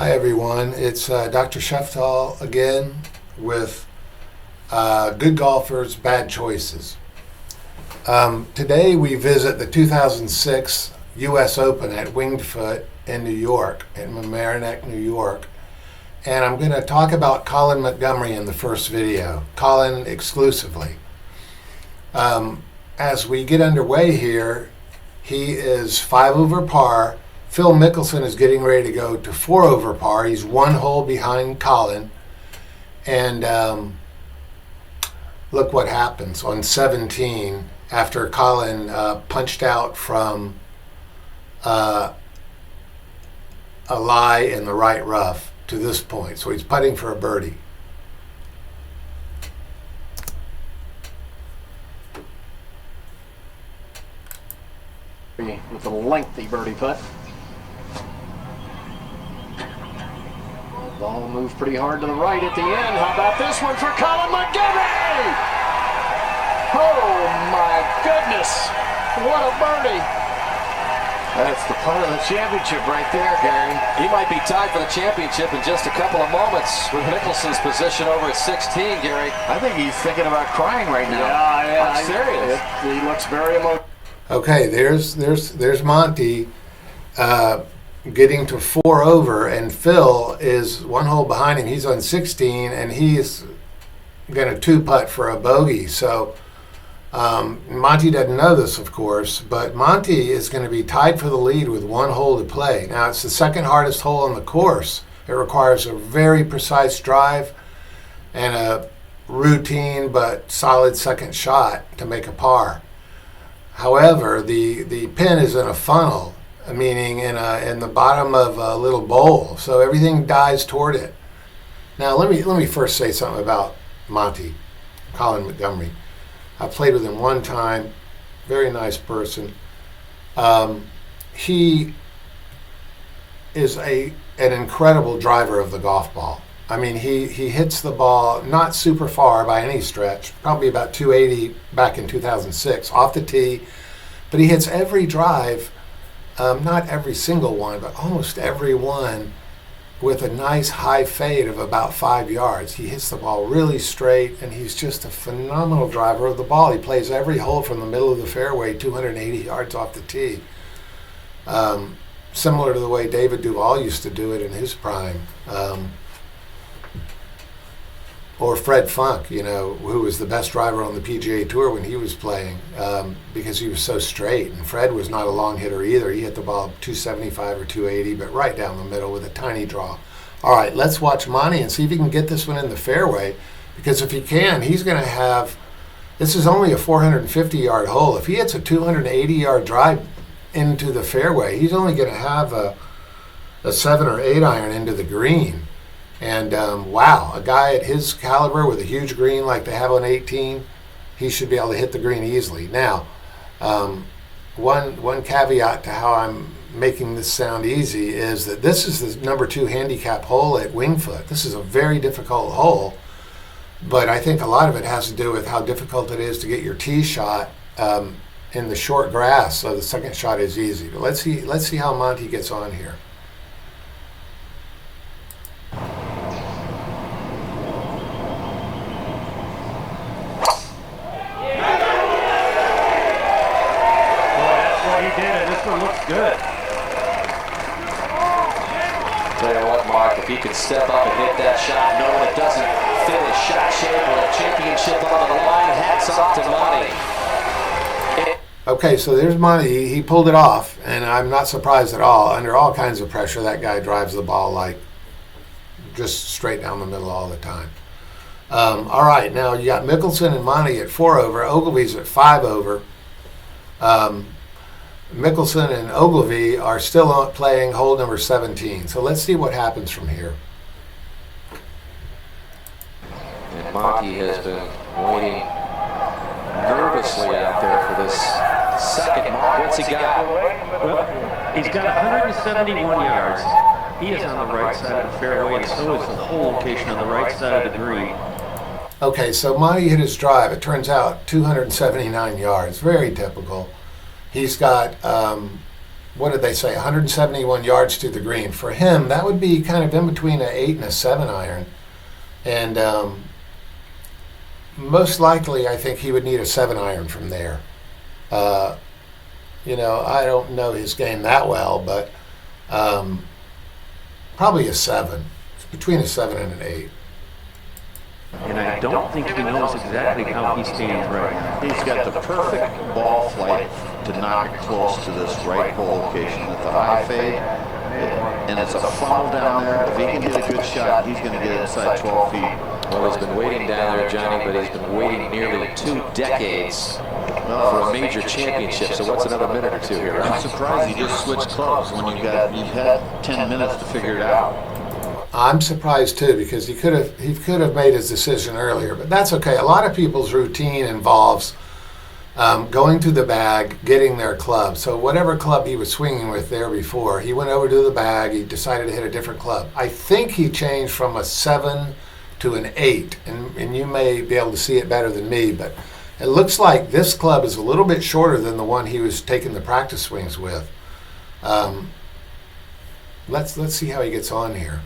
Hi everyone, it's Dr. Sheftal again with Good Golfers, Bad Choices. Today we visit the 2006 U.S. Open at Winged Foot in New York, in Mamaroneck, New York. And I'm going to talk about Colin Montgomery in the first video, Colin exclusively. As we get underway here, he is 5 over par. Phil Mickelson is getting ready to go to 4 over par. He's 1 hole behind Colin. And look what happens on 17 after Colin punched out from a lie in the right rough to this point. So he's putting for a birdie. With a lengthy birdie putt. Ball moved pretty hard to the right at the end. How about this one for Colin Montgomery? Oh my goodness, what a birdie. That's the putt of the championship right there, Gary. He might be tied for the championship in just a couple of moments with Mickelson's position over at 16, Gary. I think he's thinking about crying right now. Yeah, I'm serious. He looks very emotional. Okay, there's Monty getting to 4 over, and Phil is 1 hole behind him. He's on 16, and he's going to 2-putt for a bogey. So Monty doesn't know this, of course, but Monty is going to be tied for the lead with 1 hole to play. Now, it's the second hardest hole on the course. It requires a very precise drive and a routine but solid second shot to make a par. However, the pin is in a funnel, meaning in the bottom of a little bowl, so everything dies toward it. Now, let me first say something about Monty, Colin Montgomery. I played with him one time, very nice person. He is an incredible driver of the golf ball. I mean, he hits the ball not super far by any stretch, probably about 280 back in 2006 off the tee, but he hits every drive, not every single one, but almost every one with a nice high fade of about 5 yards. He hits the ball really straight, and he's just a phenomenal driver of the ball. He plays every hole from the middle of the fairway, 280 yards off the tee. Similar to the way David Duval used to do it in his prime. Or Fred Funk, who was the best driver on the PGA Tour when he was playing, because he was so straight. And Fred was not a long hitter either. He hit the ball 275 or 280, but right down the middle with a tiny draw. All right, let's watch Monty and see if he can get this one in the fairway, because if he can, he's going to have, this is only a 450-yard hole. If he hits a 280-yard drive into the fairway, he's only going to have a 7 or 8 iron into the green. And wow, a guy at his caliber with a huge green like they have on 18, he should be able to hit the green easily. Now, one caveat to how I'm making this sound easy is that this is the number 2 handicap hole at Winged Foot. This is a very difficult hole, but I think a lot of it has to do with how difficult it is to get your tee shot in the short grass, so the second shot is easy. But let's see how Monty gets on here. Good. Tell you what, Mark, if he could step up and hit that shot, no, it doesn't fit his shot shape with a championship on the line. Hats off to Monty. Okay, so there's Monty. He pulled it off, and I'm not surprised at all. Under all kinds of pressure, that guy drives the ball like just straight down the middle all the time. All right, now you got Mickelson and Monty at 4 over. Ogilvy's at 5 over. Mickelson and Ogilvy are still playing hole number 17. So let's see what happens from here. And Monty has been waiting nervously out there for this second mark. What's he got? Well, he's got 171 yards. He is on the right side of the fairway, and so is the hole location on the right side of the green. Okay, so Monty hit his drive. It turns out 279 yards. Very typical. He's got what did they say, 171 yards to the green. For him, that would be kind of in between an 8 and a 7 iron. And most likely, I think he would need a 7 iron from there. You know, I don't know his game that well, but probably a 7. It's between a 7 and an 8. And I don't think he knows exactly how he stands right now. He's got the perfect ball flight to knock it close to this right hole location at the high fade. And it's a funnel down there. If he can get a good shot, he's going to get inside 12 feet. Well, he's been waiting down there, Johnny, but he's been waiting nearly 2 decades for a major championship. So what's another minute or 2 here, right? I'm surprised he just switched clubs when you've had 10 minutes to figure it out. I'm surprised too, because he could have made his decision earlier, but that's okay. A lot of people's routine involves going to the bag, getting their club. So whatever club he was swinging with there before, he went over to the bag, he decided to hit a different club. I think he changed from a 7 to an 8, and you may be able to see it better than me, but it looks like this club is a little bit shorter than the one he was taking the practice swings with. Let's see how he gets on here.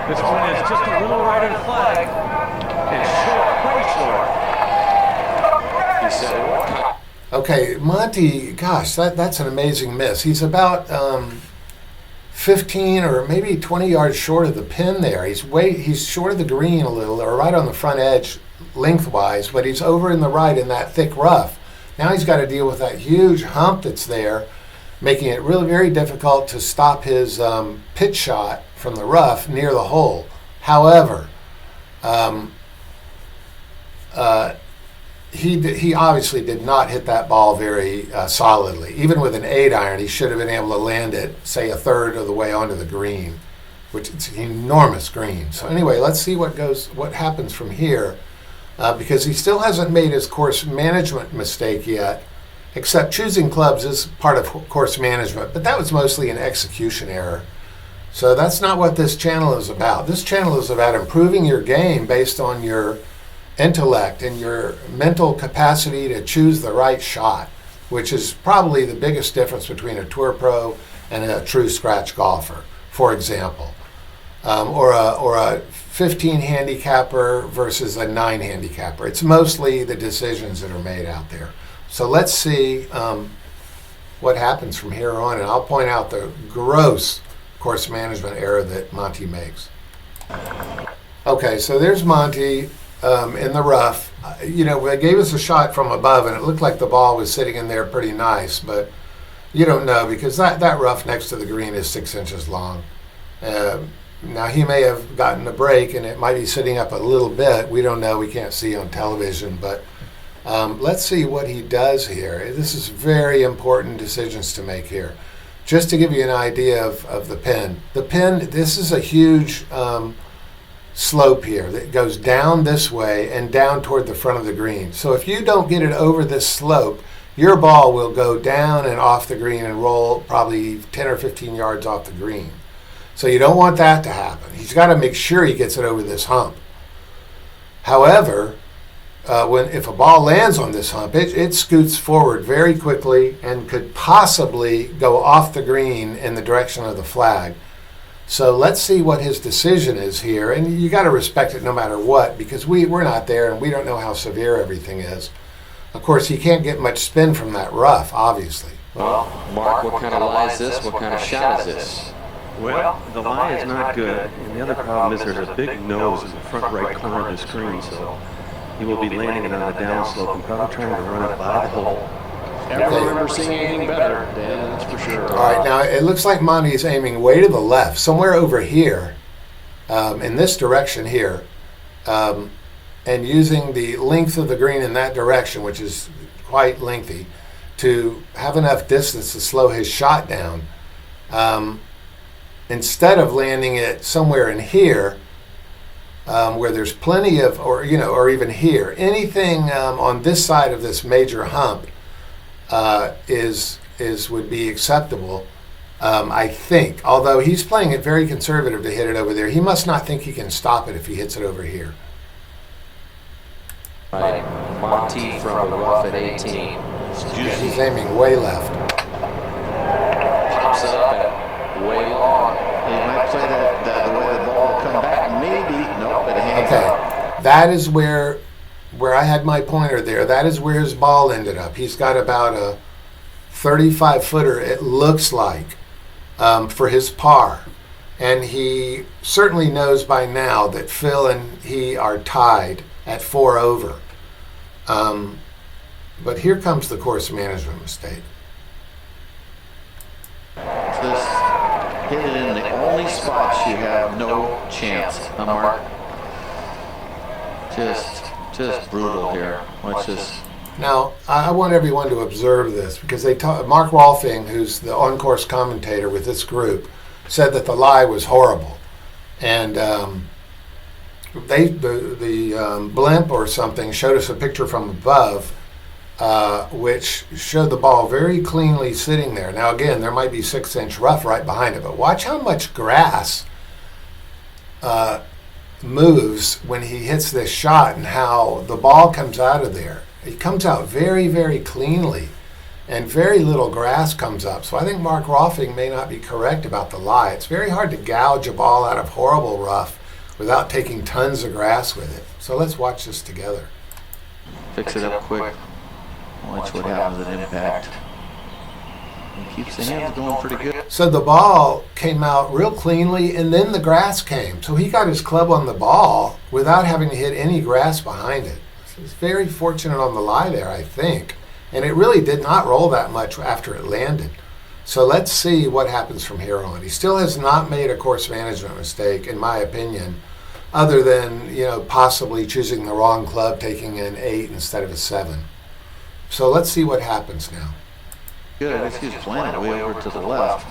This one is just a little right of the flag. And short, pretty short. He said, Okay, Monty, gosh, that's an amazing miss. He's about 15 or maybe 20 yards short of the pin there. He's short of the green a little, or right on the front edge lengthwise, but he's over in the right in that thick rough. Now he's got to deal with that huge hump that's there, making it really very difficult to stop his pitch shot from the rough near the hole. However, he obviously did not hit that ball very solidly. Even with an 8 iron, he should have been able to land it, say, a third of the way onto the green, which is an enormous green. So anyway, let's see what happens from here, because he still hasn't made his course management mistake yet, except choosing clubs is part of course management, but that was mostly an execution error. So that's not what this channel is about. This channel is about improving your game based on your intellect and your mental capacity to choose the right shot, which is probably the biggest difference between a tour pro and a true scratch golfer, for example, or a 15 handicapper versus a 9 handicapper. It's mostly the decisions that are made out there. So let's see what happens from here on, and I'll point out the gross course management error that Monty makes. Okay, so there's Monty in the rough. You know, they gave us a shot from above, and it looked like the ball was sitting in there pretty nice, but you don't know, because that rough next to the green is 6 inches long. Now, he may have gotten a break, and it might be sitting up a little bit. We don't know. We can't see on television, but let's see what he does here. This is very important decisions to make here. Just to give you an idea of the pin. The pin, this is a huge slope here that goes down this way and down toward the front of the green. So if you don't get it over this slope, your ball will go down and off the green and roll probably 10 or 15 yards off the green. So you don't want that to happen. He's got to make sure he gets it over this hump. However, if a ball lands on this hump, it scoots forward very quickly and could possibly go off the green in the direction of the flag. So let's see what his decision is here. And you got to respect it no matter what, because we're not there and we don't know how severe everything is. Of course, he can't get much spin from that rough, obviously. well, Mark, what kind of lie is this? What kind of shot is this? Well, the lie is not good, and the other problem is there's a big nose in the front right corner of the screen, so he will be landing it on the downslope and probably trying to run it by the hole. Never remember seeing anything better, Dan, that's for sure. All right, now it looks like Monty's aiming way to the left, somewhere over here, in this direction here, and using the length of the green in that direction, which is quite lengthy, to have enough distance to slow his shot down. Instead of landing it somewhere in here, where there's plenty of, or even here, anything on this side of this major hump would be acceptable. I think, although he's playing it very conservative to hit it over there, he must not think he can stop it if he hits it over here. Right. Monty from the rough at 18. Yeah, he's aiming way left. Pops it up and way long. He might play that the way the ball will come back. Maybe. Nope, it hangs out. Okay, that is where I had my pointer there. That is where his ball ended up. He's got about a 35-footer, it looks like, for his par. And he certainly knows by now that Phil and he are tied at 4 over. But here comes the course management mistake. This hit it in the only spots you have no chance. Mark. Just brutal here. Let's just. Now, I want everyone to observe this because Mark Rolfing, who's the on-course commentator with this group, said that the lie was horrible. And the blimp or something showed us a picture from above which showed the ball very cleanly sitting there. Now, again, there might be 6-inch rough right behind it, but watch how much grass moves when he hits this shot and how the ball comes out of there. It comes out very, very cleanly, and very little grass comes up. So I think Mark Rolfing may not be correct about the lie. It's very hard to gouge a ball out of horrible rough without taking tons of grass with it. So let's watch this together. Fix it up quick. Watch what happens at impact. He keeps the hands going pretty good. So the ball came out real cleanly, and then the grass came. So he got his club on the ball without having to hit any grass behind it. So he's very fortunate on the lie there, I think. And it really did not roll that much after it landed. So let's see what happens from here on. He still has not made a course management mistake, in my opinion, other than, possibly choosing the wrong club, taking an 8 instead of a 7. So let's see what happens now. Good, I guess he was playing it way over to the left.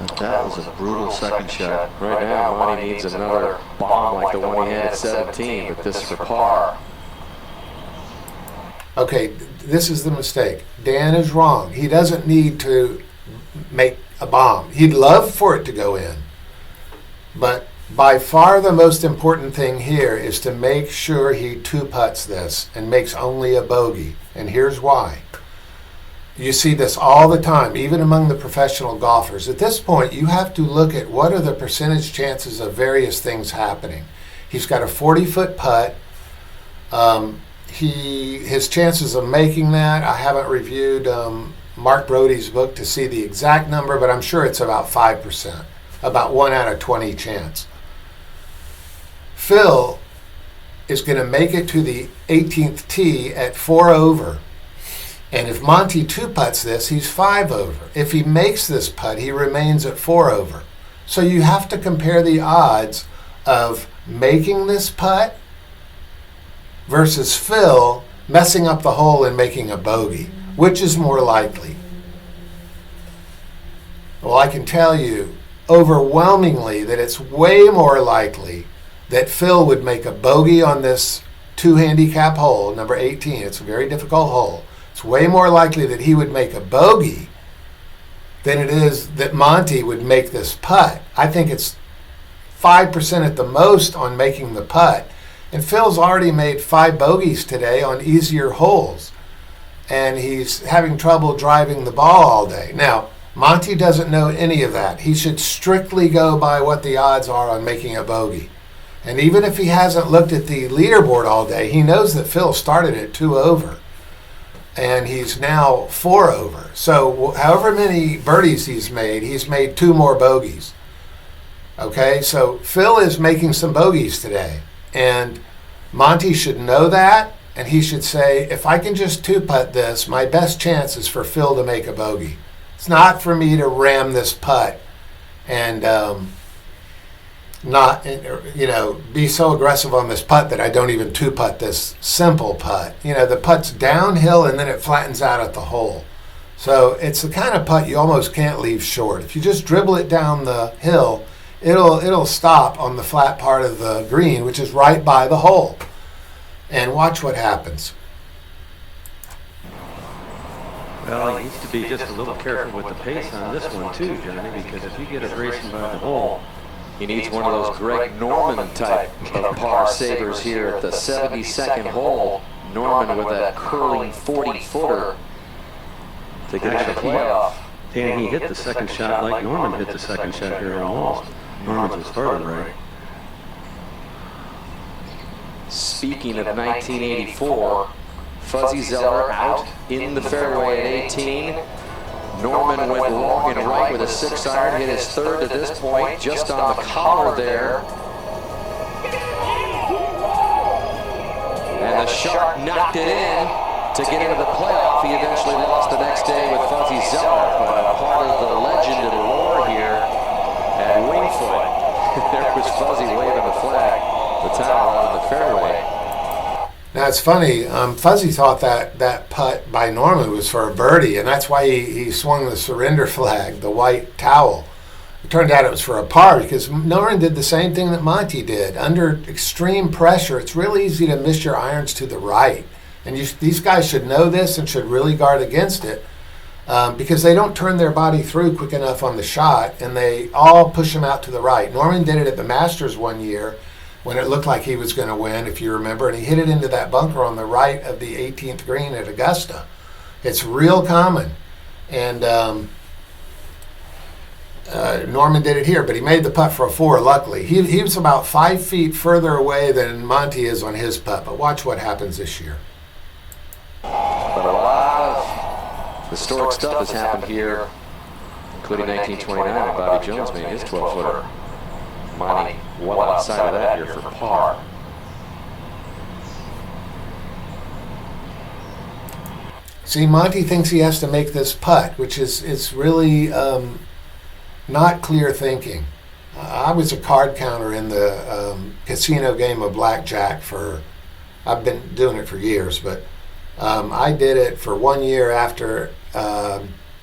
But that was a brutal second shot. Right now, Monty needs another bomb like the one he had at 17, but this for par. Okay, this is the mistake. Dan is wrong. He doesn't need to make a bomb. He'd love for it to go in. But by far the most important thing here is to make sure he two-putts this and makes only a bogey. And here's why. You see this all the time, even among the professional golfers. At this point, you have to look at what are the percentage chances of various things happening. He's got a 40-foot putt. His chances of making that, I haven't reviewed Mark Brody's book to see the exact number, but I'm sure it's about 5%, about 1 out of 20 chance. Phil is going to make it to the 18th tee at 4 over. And if Monty two-putts this, he's 5 over. If he makes this putt, he remains at 4 over. So you have to compare the odds of making this putt versus Phil messing up the hole and making a bogey. Which is more likely? Well, I can tell you overwhelmingly that it's way more likely that Phil would make a bogey on this 2-handicap hole, number 18. It's a very difficult hole. It's way more likely that he would make a bogey than it is that Monty would make this putt. I think it's 5% at the most on making the putt. And Phil's already made 5 bogeys today on easier holes. And he's having trouble driving the ball all day. Now, Monty doesn't know any of that. He should strictly go by what the odds are on making a bogey. And even if he hasn't looked at the leaderboard all day, he knows that Phil started at 2 over. And he's now 4 over. So however many birdies he's made 2 more bogeys. Okay, so Phil is making some bogeys today. And Monty should know that, and he should say, if I can just two-putt this, my best chance is for Phil to make a bogey. It's not for me to ram this putt and not, be so aggressive on this putt that I don't even two-putt this simple putt. The putt's downhill and then it flattens out at the hole. So it's the kind of putt you almost can't leave short. If you just dribble it down the hill, it'll stop on the flat part of the green, which is right by the hole. And watch what happens. Well, he needs to be just a little careful with the pace on this one too, Johnny, because if you get it racing by the hole, He needs one of those Greg Norman type of par savers here at the 72nd hole. Norman with that curling 40-footer to get to the playoff. and he hit the second shot like Norman hit the second shot here almost. Norman's was further right. Speaking of 1984, Fuzzy Zeller out in the fairway at 18. Norman went long and right with a 6-iron, hit his third to this point, just on the collar there. And the shark knocked it in to get into the playoff. He eventually lost the next day with Fuzzy Zeller, but a part of the legend and lore here at Wingfoot. There was Fuzzy waving the flag, the towel out of the fairway. Now it's funny, Fuzzy thought that putt by Norman was for a birdie, and that's why he swung the surrender flag, the white towel. It turned out it was for a par because Norman did the same thing that Monty did. Under extreme pressure, it's really easy to miss your irons to the right. And these guys should know this and should really guard against it because they don't turn their body through quick enough on the shot, and they all push them out to the right. Norman did it at the Masters one year when it looked like he was going to win, if you remember, and he hit it into that bunker on the right of the 18th green at Augusta. It's real common. And Norman did it here, but he made the putt for a 4, luckily. He was about 5 feet further away than Monty is on his putt, but watch what happens this year. But a lot of historic stuff has happened here, including 1929 when Bobby Jones made his 12-footer. Monty well outside of that here for par. See, Monty thinks he has to make this putt, which is really not clear thinking. I was a card counter in the casino game of blackjack I've been doing it for years, but I did it for 1 year after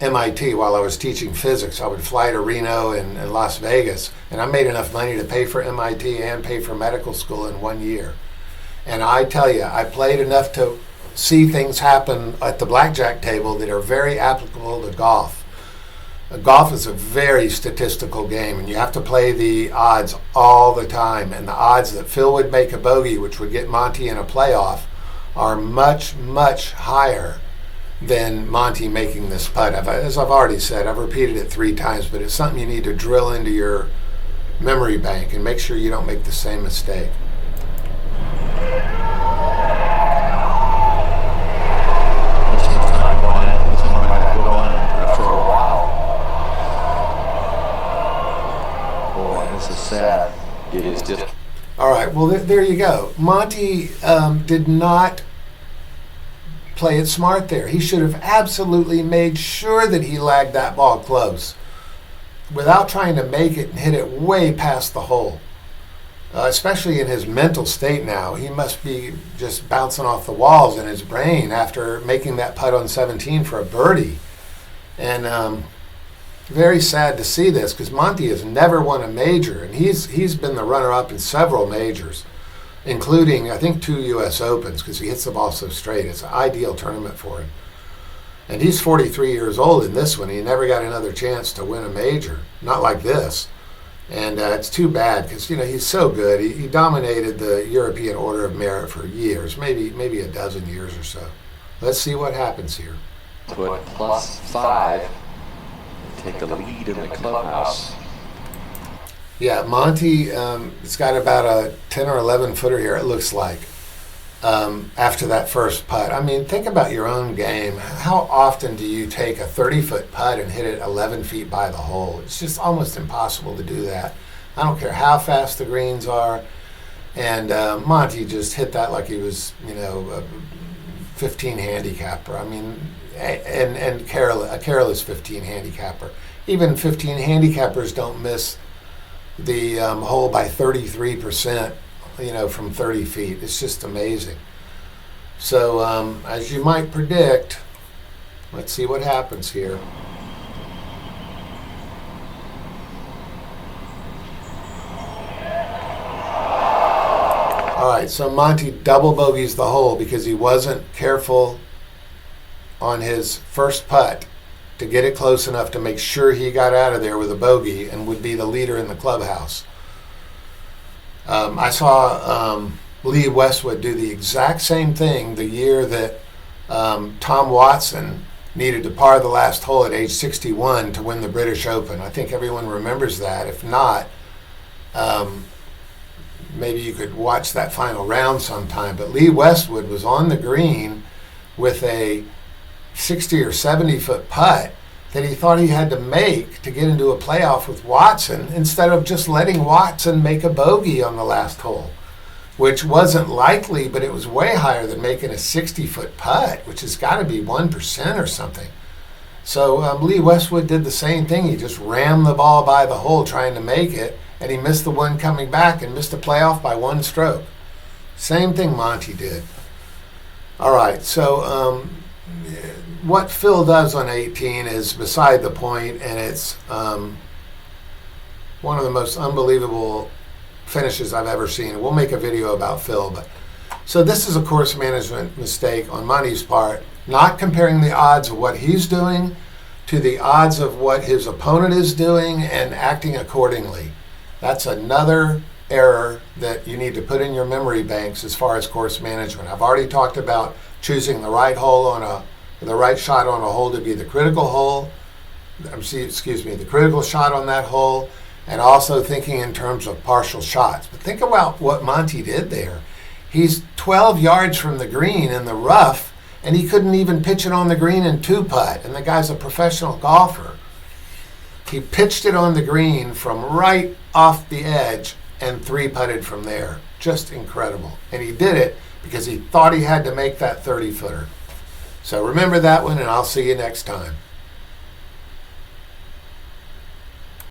MIT while I was teaching physics. I would fly to Reno and Las Vegas, and I made enough money to pay for MIT and pay for medical school in 1 year. And I tell you, I played enough to see things happen at the blackjack table that are very applicable to golf. Golf is a very statistical game, and you have to play the odds all the time. And the odds that Phil would make a bogey, which would get Monty in a playoff, are much, much higher than Monty making this putt. As I've already said, I've repeated it 3 times, but it's something you need to drill into your memory bank and make sure you don't make the same mistake. For a while. Boy, this is sad. It is just. All right, well, there you go. Monty did not play it smart there. He should have absolutely made sure that he lagged that ball close without trying to make it and hit it way past the hole. Especially in his mental state now. He must be just bouncing off the walls in his brain after making that putt on 17 for a birdie. And very sad to see this because Monty has never won a major, and he's been the runner-up in several majors, including, I think, 2 U.S. Opens because he hits the ball so straight. It's an ideal tournament for him. And he's 43 years old in this one. He never got another chance to win a major, not like this. And it's too bad because, he's so good. He dominated the European Order of Merit for years, maybe a dozen years or so. Let's see what happens here. Put +5 and take the lead in the clubhouse. Yeah, Monty, it's got about a 10 or 11 footer here, it looks like, after that first putt. I mean, think about your own game. How often do you take a 30-foot putt and hit it 11 feet by the hole? It's just almost impossible to do that. I don't care how fast the greens are. And Monty just hit that like he was, a 15 handicapper. I mean, and a careless 15 handicapper. Even 15 handicappers don't miss the hole by 33%, from 30 feet. It's just amazing. So, as you might predict, let's see what happens here. All right, so Monty double bogeys the hole because he wasn't careful on his first putt to get it close enough to make sure he got out of there with a bogey and would be the leader in the clubhouse. I saw Lee Westwood do the exact same thing the year that Tom Watson needed to par the last hole at age 61 to win the British Open. I think everyone remembers that. If not, maybe you could watch that final round sometime. But Lee Westwood was on the green with a 60 or 70 foot putt that he thought he had to make to get into a playoff with Watson, instead of just letting Watson make a bogey on the last hole, which wasn't likely, but it was way higher than making a 60-foot putt, which has got to be 1% or something. So Lee Westwood did the same thing. He just rammed the ball by the hole trying to make it, and he missed the one coming back and missed the playoff by one stroke. Same thing Monty did. All right, so what Phil does on 18 is beside the point, and it's one of the most unbelievable finishes I've ever seen. We'll make a video about Phil. But so this is a course management mistake on Monty's part, not comparing the odds of what he's doing to the odds of what his opponent is doing and acting accordingly. That's another error that you need to put in your memory banks as far as course management. I've already talked about choosing the right hole the right shot on a hole to be the critical hole. The critical shot on that hole, and also thinking in terms of partial shots. But think about what Monty did there. He's 12 yards from the green in the rough, and he couldn't even pitch it on the green in two putt. And the guy's a professional golfer. He pitched it on the green from right off the edge and three putted from there. Just incredible. And he did it because he thought he had to make that 30-footer. So remember that one, and I'll see you next time.